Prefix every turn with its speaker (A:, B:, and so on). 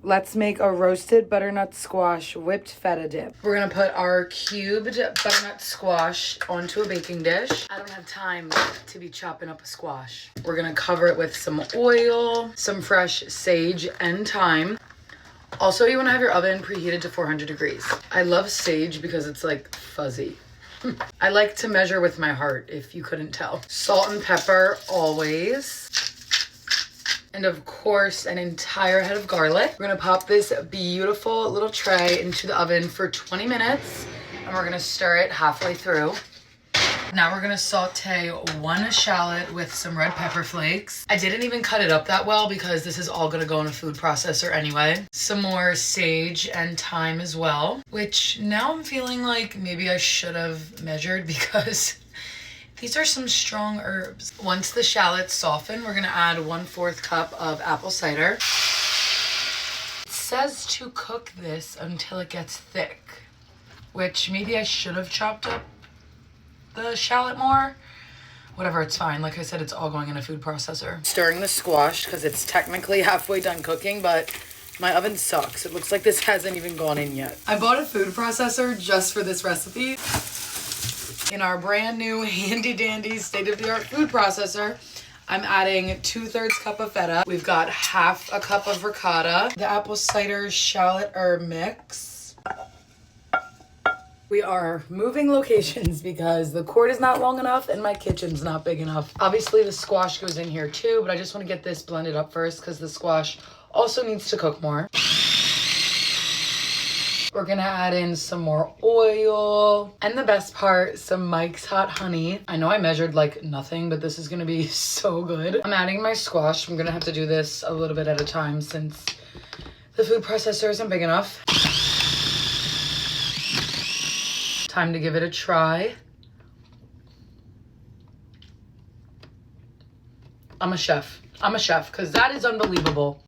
A: Let's make a roasted butternut squash whipped feta dip. We're gonna put our cubed butternut squash onto a baking dish. I don't have time to be chopping up a squash. We're gonna cover it with some oil, some fresh sage and thyme. Also, you wanna have your oven preheated to 400 degrees. I love sage because it's like fuzzy. I like to measure with my heart, if you couldn't tell. Salt and pepper always. And of course, an entire head of garlic. We're gonna pop this beautiful little tray into the oven for 20 minutes, and we're gonna stir it halfway through. Now we're gonna saute one shallot with some red pepper flakes. I didn't even cut it up that well because this is all gonna go in a food processor anyway. Some more sage and thyme as well, which now I'm feeling like maybe I should have measured because these are some strong herbs. Once the shallots soften, we're gonna add 1/4 cup of apple cider. It says to cook this until it gets thick, which maybe I should have chopped up the shallot more. Whatever, it's fine. Like I said, it's all going in a food processor. Stirring the squash because it's technically halfway done cooking, but my oven sucks. It looks like this hasn't even gone in yet. I bought a food processor just for this recipe. In our brand new handy dandy state-of-the-art food processor, I'm adding 2/3 cup of feta. We've got 1/2 cup of ricotta, the apple cider shallot herb mix. We are moving locations because the cord is not long enough and my kitchen's not big enough. Obviously the squash goes in here too, but I just want to get this blended up first because the squash also needs to cook more. We're gonna add in some more oil. And the best part, some Mike's Hot Honey. I know I measured like nothing, but this is gonna be so good. I'm adding my squash. I'm gonna have to do this a little bit at a time since the food processor isn't big enough. Time to give it a try. I'm a chef, because that is unbelievable.